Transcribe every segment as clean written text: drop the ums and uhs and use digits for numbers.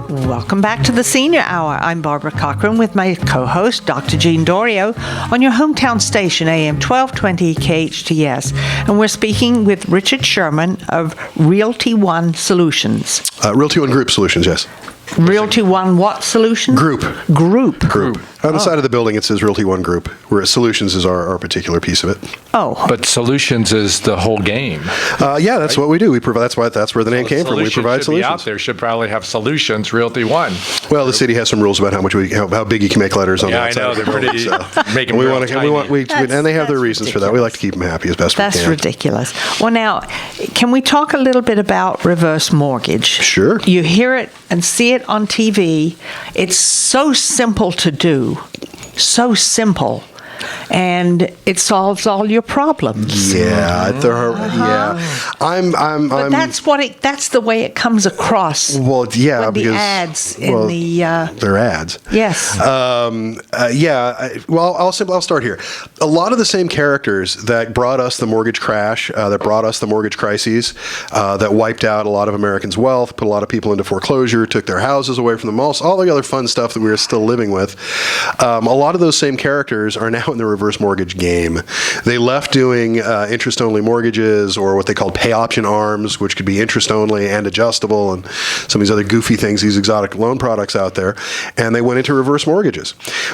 Welcome back to the Senior Hour. I'm Barbara Cochran with my co-host, Dr. Jean Dorio, on your hometown station, AM 1220 KHTS. And we're speaking with Richard Sherman of Realty One Solutions. Realty One Group Solutions, yes. Realty One what solutions? Group. Group. On the side of the building, it says Realty One Group, where Solutions is our particular piece of it. Oh. But Solutions is the whole game. Yeah, that's what we do. We provide. That's where the name came from. We provide solutions. Out there should probably have Solutions, Realty One. Well, the city has some rules about how big you can make letters on that side. Yeah, I know. They're pretty making we want to, and they have their reasons for that. We like to keep them happy as best we can. That's ridiculous. Well, now, can we talk a little bit about reverse mortgage? Sure. You hear it and see it on TV. It's so simple to do. So simple, and it solves all your problems. Yeah, But that's the way it comes across. Well, yeah, when because the ads in they're ads. Yes. Well, I'll start here. A lot of the same characters that brought us the mortgage crash, that brought us the mortgage crises, that wiped out a lot of Americans' wealth, put a lot of people into foreclosure, took their houses away from them, all the other fun stuff that we are still living with. A lot of those same characters are now in the reverse mortgage game. They left doing interest-only mortgages, or what they called pay option arms, which could be interest-only and adjustable, and some of these other goofy things, these exotic loan products out there, and they went into reverse mortgages.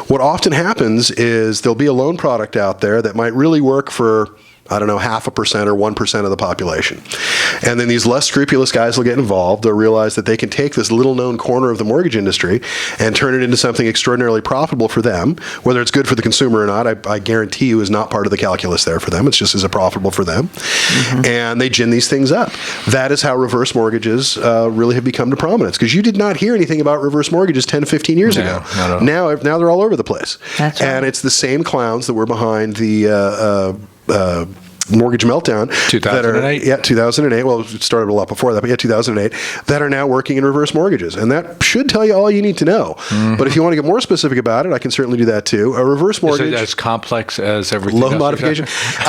What often happens is there'll be a loan product out there that might really work for 0.5% or 1% of the population. And then these less scrupulous guys will get involved. They'll realize that they can take this little known corner of the mortgage industry and turn it into something extraordinarily profitable for them. Whether it's good for the consumer or not, I guarantee you is not part of the calculus there for them. It's just as profitable for them. Mm-hmm. And they gin these things up. That is how reverse mortgages really have become to prominence, because you did not hear anything about reverse mortgages 10 to 15 years ago. No. Now they're all over the place. That's right. And it's the same clowns that were behind the mortgage meltdown. 2008? 2008. Well, it started a lot before that, but 2008, that are now working in reverse mortgages. And that should tell you all you need to know. Mm-hmm. But if you want to get more specific about it, I can certainly do that too. A reverse mortgage... Is it as complex as everything loan modification?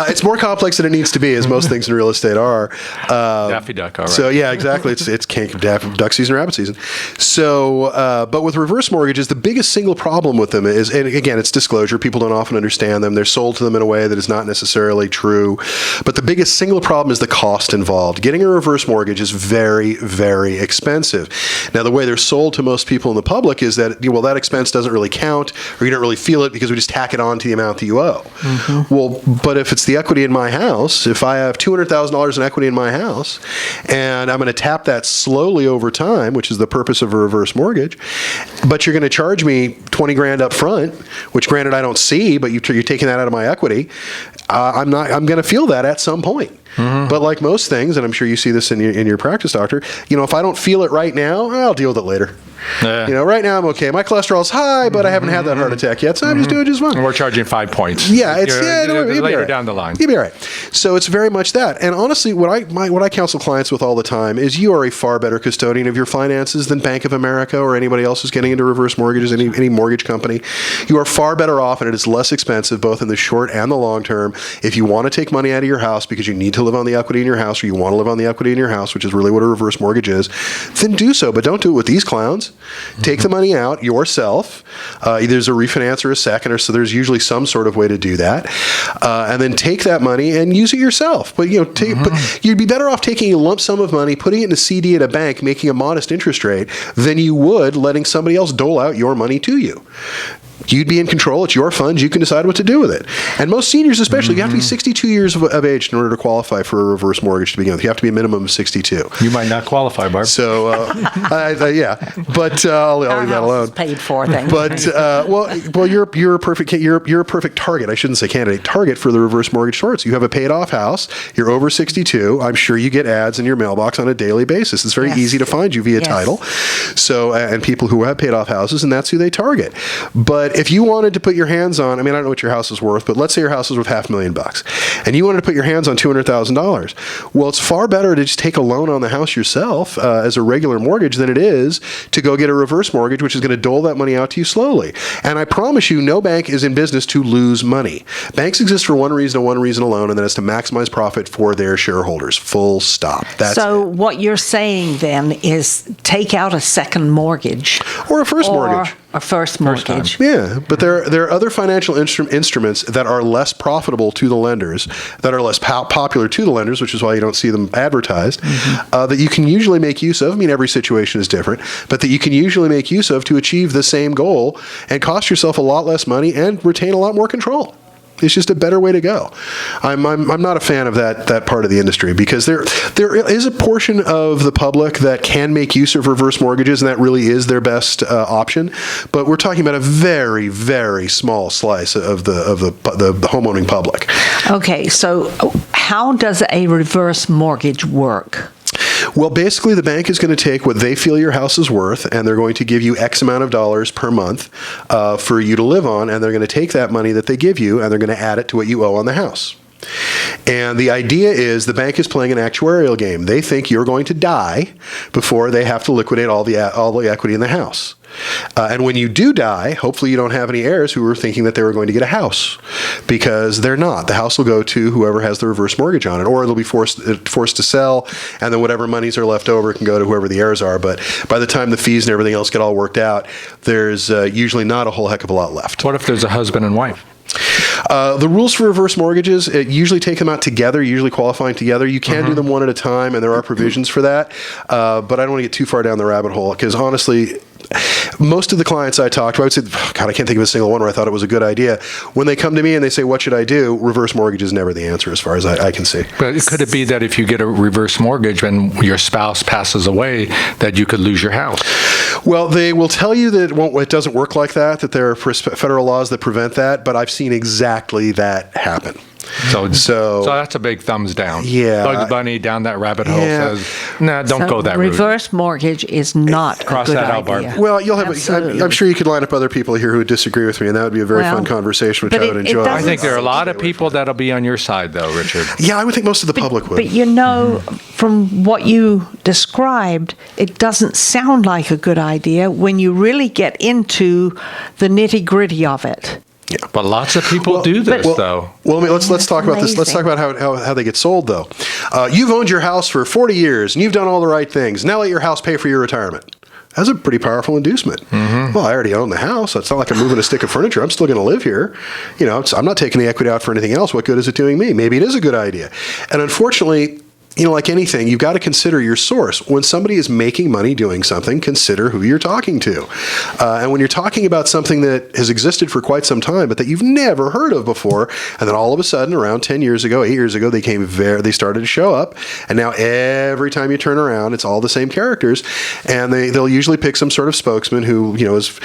It's more complex than it needs to be, as most things in real estate are. Daffy Duck, all right. So, yeah, exactly. It's duck season, rabbit season. So, but with reverse mortgages, the biggest single problem with them is, and again, it's disclosure. People don't often understand them. They're sold to them in a way that is not necessarily true. But the biggest single problem is the cost involved. Getting a reverse mortgage is very, very expensive. Now, the way they're sold to most people in the public is that, that expense doesn't really count, or you don't really feel it because we just tack it on to the amount that you owe. Mm-hmm. Well, but if it's the equity in my house, if I have $200,000 in equity in my house, and I'm going to tap that slowly over time, which is the purpose of a reverse mortgage, but you're going to charge me $20,000 up front, which granted I don't see, but you're taking that out of my equity, I'm going to feel that at some point. Mm-hmm. But like most things, and I'm sure you see this in your practice, doctor, if I don't feel it right now, I'll deal with it later. Right now I'm okay. My cholesterol's high, but I haven't had that heart attack yet, so I'm just doing just fine. And we're charging 5 points. Yeah, it's later down the line. You'll be all right. So it's very much that. And honestly, what I counsel clients with all the time is you are a far better custodian of your finances than Bank of America or anybody else who's getting into reverse mortgages, any mortgage company. You are far better off, and it is less expensive both in the short and the long term. If you want to take money out of your house because you need to live on the equity in your house, or you want to live on the equity in your house, which is really what a reverse mortgage is, then do so. But don't do it with these clowns. Take the money out yourself. Either there's a refinance or a second, or so there's usually some sort of way to do that. And then take that money and use it yourself. But but you'd be better off taking a lump sum of money, putting it in a CD at a bank, making a modest interest rate, than you would letting somebody else dole out your money to you. You'd be in control. It's your funds. You can decide what to do with it. And most seniors especially, you have to be 62 years of age in order to qualify for a reverse mortgage to begin with. You have to be a minimum of 62. You might not qualify, Barb. So, yeah. But I'll leave that alone. Is paid for, thank you. But you're a perfect target. I shouldn't say candidate. Target for the reverse mortgage shorts. You have a paid off house. You're over 62. I'm sure you get ads in your mailbox on a daily basis. It's very easy to find you via title. So, and people who have paid off houses, and that's who they target. But But if you wanted to put your hands on, I mean, I don't know what your house is worth, but let's say your house is worth $500,000 and you wanted to put your hands on $200,000. Well, it's far better to just take a loan on the house yourself as a regular mortgage than it is to go get a reverse mortgage, which is going to dole that money out to you slowly. And I promise you, no bank is in business to lose money. Banks exist for one reason and one reason alone, and that is to maximize profit for their shareholders. Full stop. That's so it. What you're saying then is take out a second mortgage. Or a first mortgage. A first mortgage. Yeah, but there are other financial instruments that are less profitable to the lenders, that are less popular to the lenders, which is why you don't see them advertised, that you can usually make use of. I mean, every situation is different, but that you can usually make use of to achieve the same goal and cost yourself a lot less money and retain a lot more control. It's just a better way to go. I'm not a fan of that part of the industry because there is a portion of the public that can make use of reverse mortgages, and that really is their best option. But we're talking about a very, very small slice of the homeowning public. Okay, so how does a reverse mortgage work? Well, basically, the bank is going to take what they feel your house is worth, and they're going to give you X amount of dollars per month for you to live on, and they're going to take that money that they give you, and they're going to add it to what you owe on the house. And the idea is the bank is playing an actuarial game. They think you're going to die before they have to liquidate all the equity in the house. And when you do die, hopefully you don't have any heirs who were thinking that they were going to get a house, because they're not. The house will go to whoever has the reverse mortgage on it, or they'll be forced to sell, and then whatever monies are left over can go to whoever the heirs are. But by the time the fees and everything else get all worked out, there's usually not a whole heck of a lot left. What if there's a husband and wife? The rules for reverse mortgages, usually take them out together, usually qualifying together. You can do them one at a time, and there are provisions for that. But I don't want to get too far down the rabbit hole, because honestly, most of the clients I talk to, I would say, God, I can't think of a single one where I thought it was a good idea. When they come to me and they say, what should I do? Reverse mortgage is never the answer as far as I can see. But could it be that if you get a reverse mortgage and your spouse passes away, that you could lose your house? Well, they will tell you that it doesn't work like that, that there are federal laws that prevent that, but I've seen exactly that happen. So that's a big thumbs down. Yeah. Bugs Bunny down that rabbit hole says, nah, don't go that route. Reverse mortgage is not Cross a good that out, idea. Barb. Well, you'll have. I'm sure you could line up other people here who would disagree with me, and that would be a very fun conversation, which I would enjoy. I think there are a lot of people that'll be on your side, though, Richard. Yeah, I would think most of the public would. But you know, from what you described, it doesn't sound like a good idea when you really get into the nitty-gritty of it. Yeah. But lots of people do this, though. Well, I mean, let's talk about this. Let's talk about how they get sold, though. You've owned your house for 40 years, and you've done all the right things. Now let your house pay for your retirement. That's a pretty powerful inducement. Well, I already own the house. It's not like I'm moving a stick of furniture. I'm still going to live here. You know, I'm not taking the equity out for anything else. What good is it doing me? Maybe it is a good idea. And unfortunately, you know, like anything, you've got to consider your source. When somebody is making money doing something, consider who you're talking to. And when you're talking about something that has existed for quite some time, but that you've never heard of before, and then all of a sudden, around 10 years ago, 8 years ago, they started to show up, and now every time you turn around, it's all the same characters, and they'll usually pick some sort of spokesman who, is,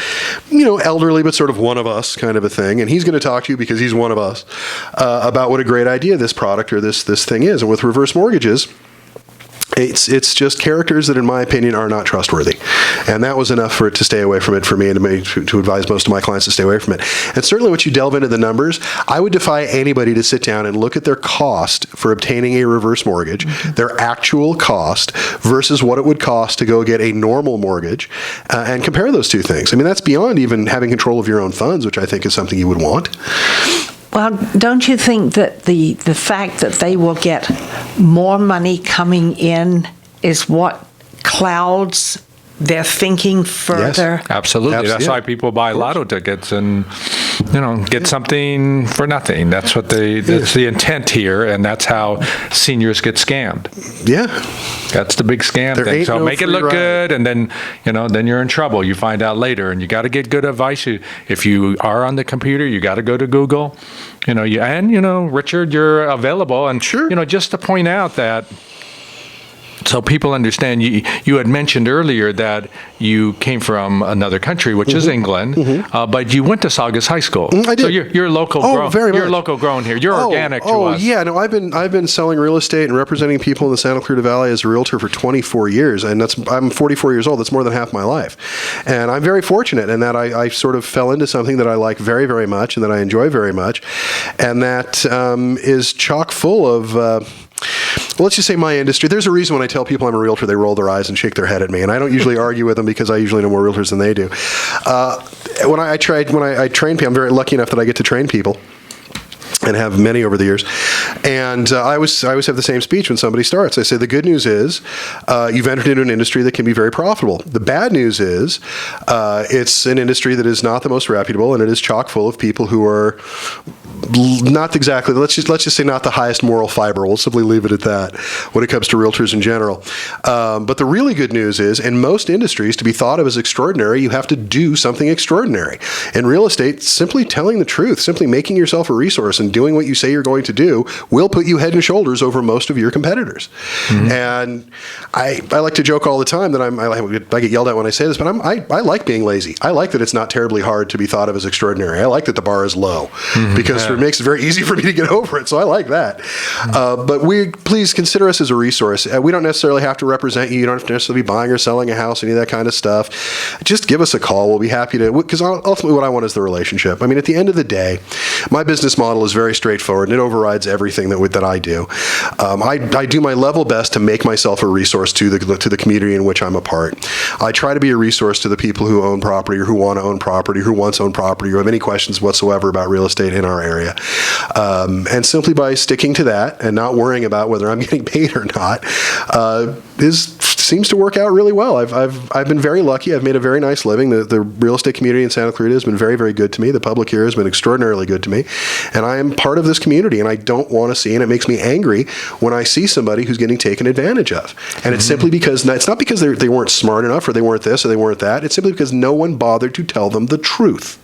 elderly, but sort of one of us kind of a thing, and he's going to talk to you because he's one of us about what a great idea this product or this thing is. And with reverse mortgages, it's just characters that, in my opinion, are not trustworthy. And that was enough for it to stay away from it for me, and to advise most of my clients to stay away from it. And certainly once you delve into the numbers, I would defy anybody to sit down and look at their cost for obtaining a reverse mortgage, their actual cost versus what it would cost to go get a normal mortgage, and compare those two things. I mean, that's beyond even having control of your own funds, which I think is something you would want. Well, don't you think that the fact that they will get more money coming in is what clouds their thinking further? Yes, absolutely. That's why people buy lotto tickets and, get something for nothing. That's the intent here, and that's how seniors get scammed. Yeah. That's the big scam thing. So make it look good, and then, then you're in trouble. You find out later, and you got to get good advice. If you are on the computer, you got to go to Google. Richard, you're available. And, sure. Just to point out that So people understand, you had mentioned earlier that you came from another country, which is England, but you went to Saugus High School. I did. So you're local grown. Very you're much. local grown here. You're organic to us. Yeah, no, I've been selling real estate and representing people in the Santa Clarita Valley as a realtor for 24 years, and I'm 44 years old. That's more than half my life. And I'm very fortunate in that I sort of fell into something that I like very, very much and that I enjoy very much, and that is chock full of well, let's just say my industry. There's a reason when I tell people I'm a realtor, they roll their eyes and shake their head at me, and I don't usually argue with them because I usually know more realtors than they do. When I train people, I'm very lucky enough that I get to train people, and have many over the years. And I always have the same speech when somebody starts. I say, the good news is you've entered into an industry that can be very profitable. The bad news is it's an industry that is not the most reputable, and it is chock full of people who are not exactly, let's just say not the highest moral fiber. We'll simply leave it at that when it comes to realtors in general. But the really good news is, in most industries, to be thought of as extraordinary, you have to do something extraordinary. In real estate, simply telling the truth, simply making yourself a resource and doing what you say you're going to do will put you head and shoulders over most of your competitors. And I like to joke all the time that I get yelled at when I say this, but I like being lazy. I like that it's not terribly hard to be thought of as extraordinary. I like that the bar is low because it makes it very easy for me to get over it. So I like that. But please consider us as a resource. We don't necessarily have to represent you. You don't have to necessarily be buying or selling a house, any of that kind of stuff. Just give us a call. We'll be happy to, because ultimately what I want is the relationship. I mean, at the end of the day, my business model is very straightforward, and it overrides everything that I do. I do my level best to make myself a resource to the community in which I'm a part. I try to be a resource to the people who own property or who want to own property, who once owned property, or have any questions whatsoever about real estate in our area. And simply by sticking to that and not worrying about whether I'm getting paid or not, seems to work out really well. I've been very lucky. I've made a very nice living. The real estate community in Santa Clarita has been very, very good to me. The public here has been extraordinarily good to me. And I am part of this community, and I don't want to see, and it makes me angry when I see somebody who's getting taken advantage of. And it's simply because, it's not because they weren't smart enough, or they weren't this, or they weren't that. It's simply because no one bothered to tell them the truth.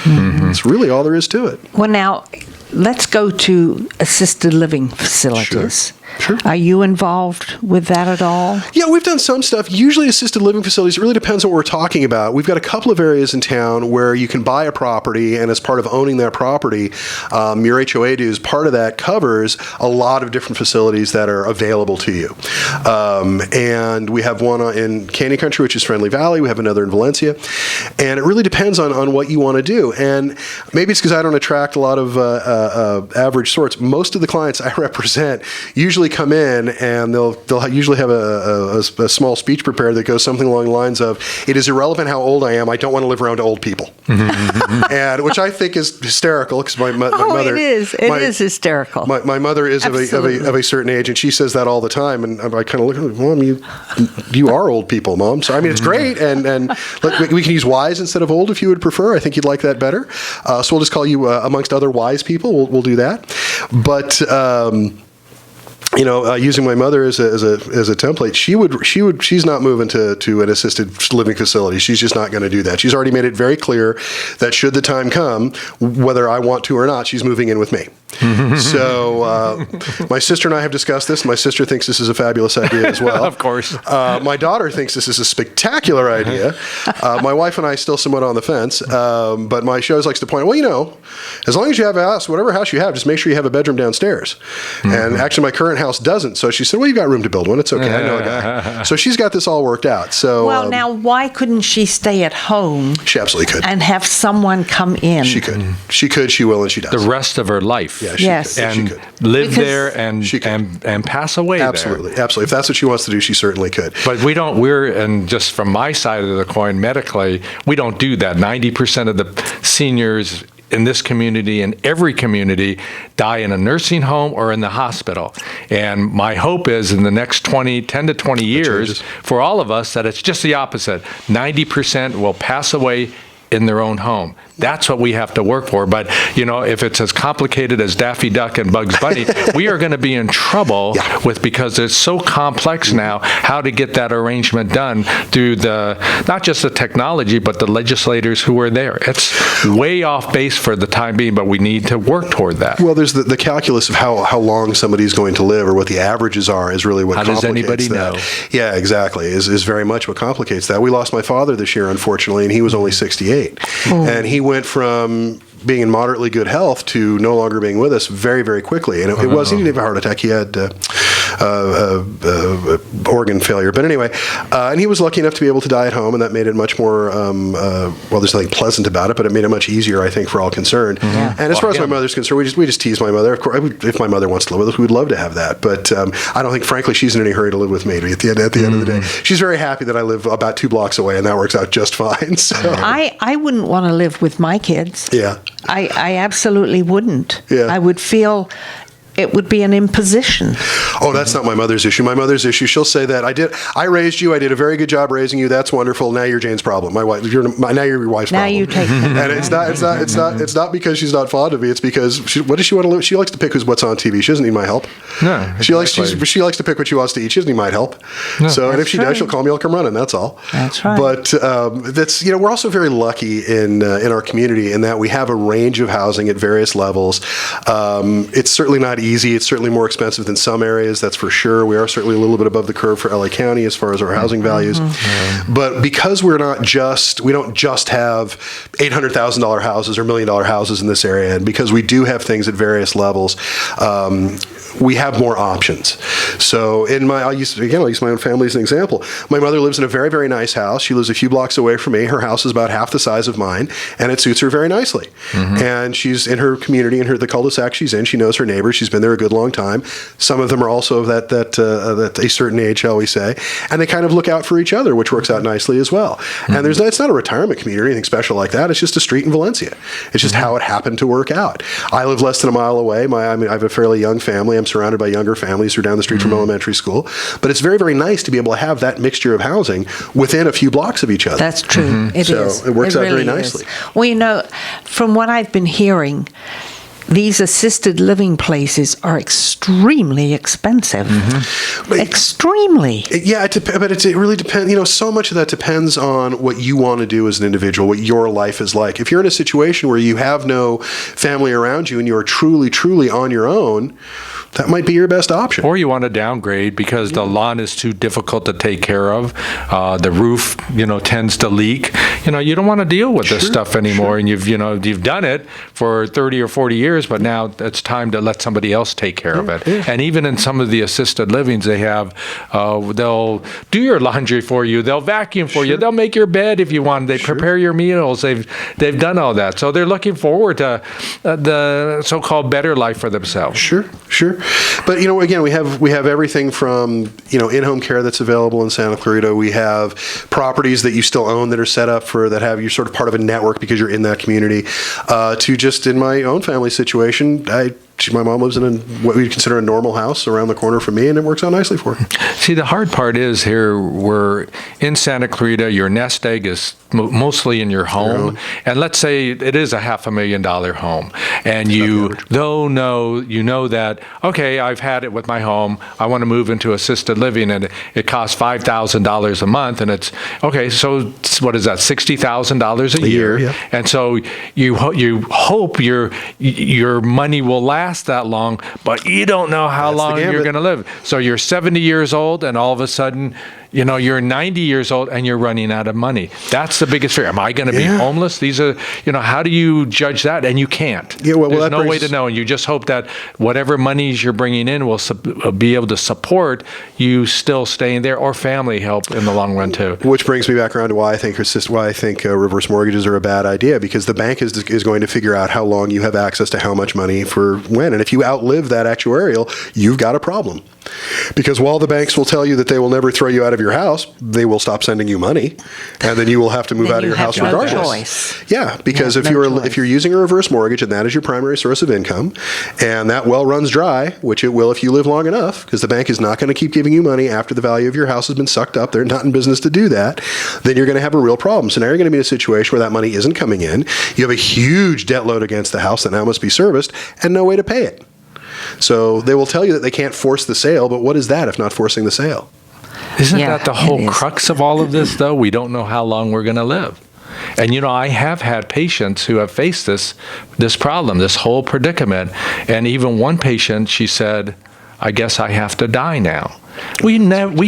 It's really all there is to it. Well, now, let's go to assisted living facilities. Sure. Are you involved with that at all? Yeah, we've done some stuff. Usually assisted living facilities, it really depends on what we're talking about. We've got a couple of areas in town where you can buy a property, and as part of owning that property, your HOA dues, part of that covers a lot of different facilities that are available to you. And we have one in Canyon Country, which is Friendly Valley. We have another in Valencia. And it really depends on what you want to do. And maybe it's because I don't attract a lot of average sorts. Most of the clients I represent usually come in, and they'll usually have a small speech prepared that goes something along the lines of, "It is irrelevant how old I am. I don't want to live around old people," and which I think is hysterical, because my mother. It is hysterical. My mother is of a certain age, and she says that all the time, and I kind of look at her, "Mom, you are old people, Mom." So I mean, it's great, and we can use wise instead of old if you would prefer. I think you'd like that better. So we'll just call you amongst other wise people. We'll do that, but. Using my mother as a template, she's not moving to an assisted living facility. She's just not going to do that. She's already made it very clear that should the time come, whether I want to or not, she's moving in with me. So my sister and I have discussed this. My sister thinks this is a fabulous idea as well. Of course. My daughter thinks this is a spectacular idea. My wife and I still somewhat on the fence. But she always likes to point out, as long as you have a house, whatever house you have, just make sure you have a bedroom downstairs. And actually, my current house doesn't. So she said, "Well, you've got room to build one. It's okay. I know a guy." So she's got this all worked out. So well, now, why couldn't she stay at home? She absolutely could. And have someone come in? She could. She could. She will, and she does. The rest of her life. Yeah, yes. Could. And she could. Live there and pass away absolutely, there. Absolutely. If that's what she wants to do, she certainly could. But and just from my side of the coin, medically, we don't do that. 90% of the seniors in this community and every community die in a nursing home or in the hospital. And my hope is in the next 10 to 20 years for all of us that it's just the opposite. 90% will pass away in their own home. That's what we have to work for. But, if it's as complicated as Daffy Duck and Bugs Bunny, we are going to be in trouble because it's so complex now how to get that arrangement done through not just the technology, but the legislators who are there. It's way off base for the time being, but we need to work toward that. Well, there's the calculus of how long somebody's going to live or what the averages are is really what complicates that. How does anybody know? Yeah, exactly, is very much what complicates that. We lost my father this year, unfortunately, and he was only 68. And he went from being in moderately good health to no longer being with us very, very quickly. And he didn't have a heart attack. He had organ failure. But anyway, and he was lucky enough to be able to die at home, and that made it much more, there's nothing pleasant about it, but it made it much easier, I think, for all concerned. And as far as my mother's concerned, we just tease my mother. Of course, if my mother wants to live with us, we'd love to have that. But I don't think, frankly, she's in any hurry to live with me at the end of the day. She's very happy that I live about 2 blocks away, and that works out just fine. So. I wouldn't want to live with my kids. Yeah. I absolutely wouldn't. Yeah. I would feel it would be an imposition. Oh, that's not my mother's issue. My mother's issue, she'll say that I raised you. I did a very good job raising you. That's wonderful. Now you're Jane's problem. My wife. Now you're your wife's problem. Now you take. And it's not because she's not fond of me. It's because what does she want to live? She likes to pick what's on TV. She doesn't need my help. No. Exactly. She likes to pick what she wants to eat. She doesn't need my help. No, so and if she does, she'll call me. I'll come running. That's all. That's right. But we're also very lucky in our community in that we have a range of housing at various levels. It's certainly not easy. It's certainly more expensive than some areas, that's for sure. We are certainly a little bit above the curve for LA County as far as our housing values. But because we don't just have $800,000 houses or $1 million houses in this area, and because we do have things at various levels, we have more options. So I'll use my own family as an example. My mother lives in a very, very nice house. She lives a few blocks away from me. Her house is about half the size of mine, and it suits her very nicely. And she's in her community, in the cul-de-sac she's in. She knows her neighbors. She's been there a good long time. Some of them are also of that a certain age, shall we say, and they kind of look out for each other, which works out nicely as well. And it's not a retirement community or anything special like that. It's just a street in Valencia. It's just how it happened to work out. I live less than a mile away. I have a fairly young family. I'm surrounded by younger families who are down the street from elementary school. But it's very, very nice to be able to have that mixture of housing within a few blocks of each other. That's true. It is. So it works out really very nicely. Well, from what I've been hearing, these assisted living places are extremely expensive. Extremely. Yeah, but it really depends. So much of that depends on what you want to do as an individual, what your life is like. If you're in a situation where you have no family around you and you are truly, truly on your own, that might be your best option. Or you want to downgrade because the lawn is too difficult to take care of. The roof, tends to leak. You don't want to deal with this stuff anymore, and you've done it for 30 or 40 years, but now it's time to let somebody else take care of it. And even in some of the assisted livings they have, they'll do your laundry for you. They'll vacuum for you. They'll make your bed if you want. They prepare your meals. They've done all that. So they're looking forward to the so-called better life for themselves. Sure. But again, we have everything from in-home care that's available in Santa Clarita. We have properties that you still own that are set up you're sort of part of a network because you're in that community. To just in my own family situation, my mom lives in what we'd consider a normal house around the corner from me, and it works out nicely for her. See, the hard part is here, we're in Santa Clarita, your nest egg is mostly in your home, and let's say it is a $500,000 home, and you know that, okay, I've had it with my home, I want to move into assisted living, and it costs $5,000 a month, and it's, okay, so what is that, $60,000 a year? Yeah. And so you hope your money will last that long, but you don't know how long you're going to live. So you're 70 years old, and all of a sudden, you're 90 years old and you're running out of money. That's the biggest fear. Am I going to be homeless? These are, how do you judge that? And you can't. Yeah, There's no way to know. And you just hope that whatever monies you're bringing in will be able to support you still staying there, or family help in the long run too. Which brings me back around to why I think reverse mortgages are a bad idea, because the bank is going to figure out how long you have access to how much money for when. And if you outlive that actuarial, you've got a problem. Because while the banks will tell you that they will never throw you out of your house, they will stop sending you money, and then you will have to move out of your house no regardless. Choice. Yeah, because if choice. you're using a reverse mortgage and that is your primary source of income, and that well runs dry, which it will if you live long enough, because the bank is not going to keep giving you money after the value of your house has been sucked up. They're not in business to do that. Then you're going to have a real problem. So now you're going to be in a situation where that money isn't coming in. You have a huge debt load against the house that now must be serviced, and no way to pay it. So they will tell you that they can't force the sale, but what is that if not forcing the sale? Isn't Yeah, that the it whole is. crux of all of this, though? We don't know how long we're going to live. And, I have had patients who have faced this problem, this whole predicament. And even one patient, she said, I guess I have to die now. We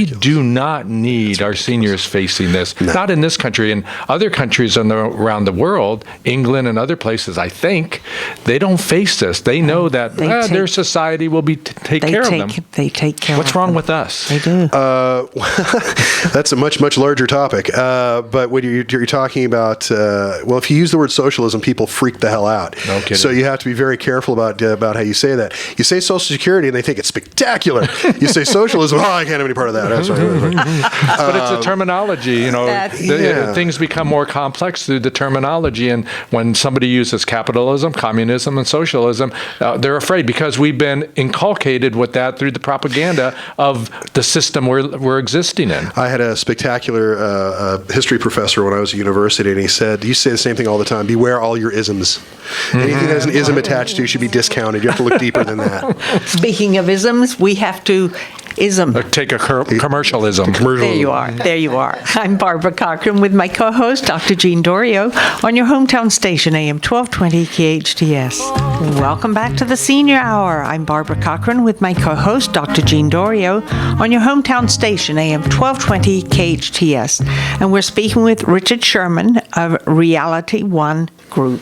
do not need our seniors facing this. No. Not in this country. In other countries around the world, England and other places, I think, they don't face this. They know that their society will take care of them. They take care What's of wrong them. with us? They do. That's a much, much larger topic. But when you're talking about, if you use the word socialism, people freak the hell out. No kidding. So you have to be very careful about how you say that. You say Social Security, and they think it's spectacular. You say socialism, I can't have any part of that. Sorry. But it's a terminology, That's- things become more complex through the terminology. And when somebody uses capitalism, communism, and socialism, they're afraid because we've been inculcated with that through the propaganda of the system we're existing in. I had a spectacular history professor when I was at university, and he said, you say the same thing all the time, beware all your isms. Anything that has an ism attached to should be discounted. You have to look deeper than that. Speaking of isms, we have to ism. Take a commercialism. There you are. There you are. I'm Barbara Cochran with my co-host, Dr. Jean Dorio, on your hometown station, AM 1220 KHTS. Welcome back to the Senior Hour. I'm Barbara Cochran with my co-host, Dr. Jean Dorio, on your hometown station, AM 1220 KHTS. And we're speaking with Richard Sherman of Reality One Group.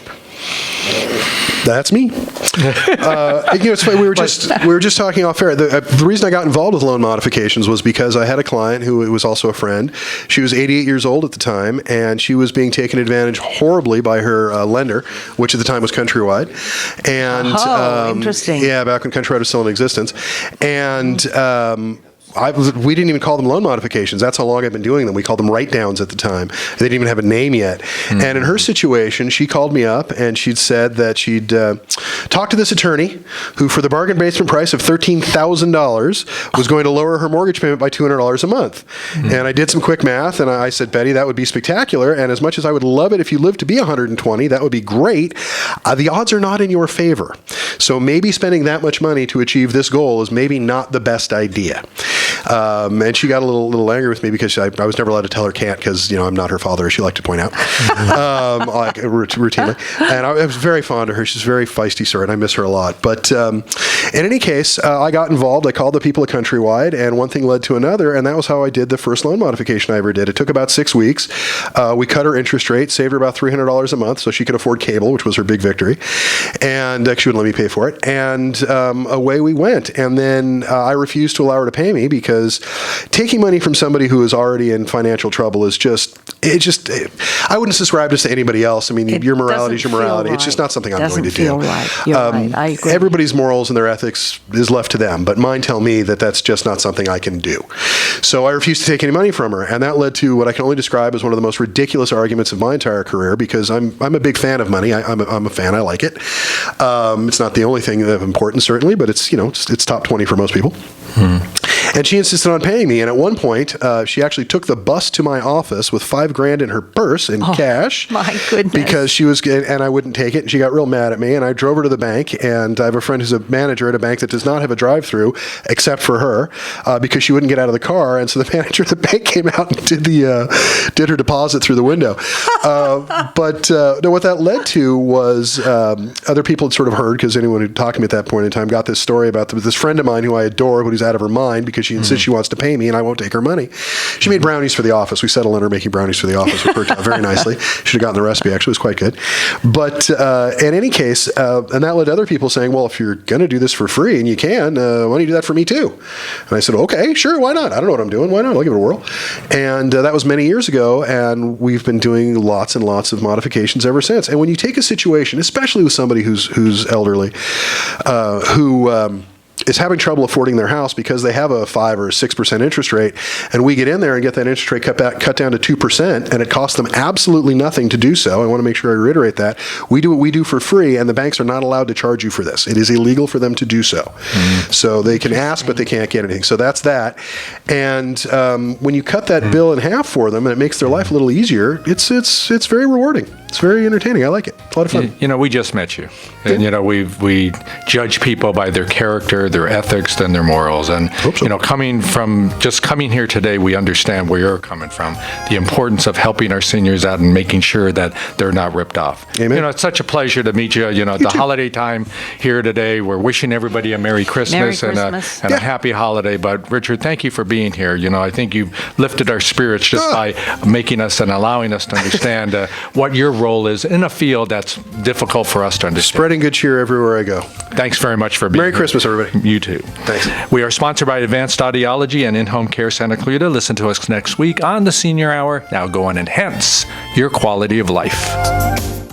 That's me. It's funny. We were just talking off air. The reason I got involved with loan modifications was because I had a client who was also a friend. She was 88 years old at the time, and she was being taken advantage horribly by her lender, which at the time was Countrywide. And interesting. Yeah, back when Countrywide was still in existence, and. We didn't even call them loan modifications. That's how long I've been doing them. We called them write-downs at the time. They didn't even have a name yet. Mm-hmm. And in her situation, she called me up and she'd said that she'd talked to this attorney who, for the bargain basement price of $13,000, was going to lower her mortgage payment by $200 a month. Mm-hmm. And I did some quick math, and I said, Betty, that would be spectacular. And as much as I would love it if you lived to be 120, that would be great. The odds are not in your favor. So maybe spending that much money to achieve this goal is maybe not the best idea. And she got a little angry with me because I was never allowed to tell her can't because, I'm not her father, as she liked to point out, like routinely. And I was very fond of her. She's a very feisty sort, and I miss her a lot. But in any case, I got involved. I called the people at Countrywide, and one thing led to another, and that was how I did the first loan modification I ever did. It took about 6 weeks. We cut her interest rate, saved her about $300 a month so she could afford cable, which was her big victory. And she wouldn't let me pay for it. And away we went. And then I refused to allow her to pay me because taking money from somebody who is already in financial trouble is I wouldn't describe this to anybody else. I mean, your morality is your morality. It's just not something I'm going to do. Doesn't feel right. You're right. I agree. Everybody's morals and their ethics is left to them, but mine tell me that that's just not something I can do. So I refused to take any money from her, and that led to what I can only describe as one of the most ridiculous arguments of my entire career, because I'm a big fan of money. I'm a fan. I like it. It's not the only thing of importance, certainly, but it's top 20 for most people. And she insisted on paying me. And at one point, she actually took the bus to my office with $5,000 in her purse in cash. My goodness. Because she was, and I wouldn't take it. And she got real mad at me. And I drove her to the bank. And I have a friend who's a manager at a bank that does not have a drive-through, except for her, because she wouldn't get out of the car. And so the manager at the bank came out and did her deposit through the window. But what that led to was other people had sort of heard, because anyone who talked to me at that point in time got this story about this friend of mine who I adore, who's out of her mind because she insists she wants to pay me and I won't take her money. She made brownies for the office. We settled on her making brownies for the office, which worked out very nicely. Should have gotten the recipe, actually. It was quite good. But in any case, and that led to other people saying, well, if you're going to do this for free and you can, why don't you do that for me too? And I said, okay, sure, why not? I don't know what I'm doing. Why not? I'll give it a whirl. And that was many years ago, and we've been doing lots and lots of modifications ever since. And when you take a situation, especially with somebody who's elderly, who is having trouble affording their house because they have a 5 or 6% interest rate, and we get in there and get that interest rate cut down to 2%, and it costs them absolutely nothing to do so. I want to make sure I reiterate that. We do what we do for free, and the banks are not allowed to charge you for this. It is illegal for them to do so. So they can ask, but they can't get anything. So that's that. And when you cut that bill in half for them, and it makes their life a little easier, it's very rewarding. It's very entertaining. I like it. It's a lot of fun. You know, we just met you, and you know, we judge people by their character, their ethics, and their morals. And you know, coming here today, we understand where you're coming from. The importance of helping our seniors out and making sure that they're not ripped off. Amen. You know, it's such a pleasure to meet you. You know, the holiday time here today. We're wishing everybody a Merry Christmas, and a happy holiday. But Richard, thank you for being here. You know, I think you've lifted our spirits just by making us and allowing us to understand what your role is in a field that's difficult for us to understand. Spreading good cheer everywhere I go. Thanks very much for being Merry here. Christmas, everybody. You too. Thanks. We are sponsored by Advanced Audiology and In-Home Care Santa Clarita. Listen to us next week on the Senior Hour. Now go and enhance your quality of life.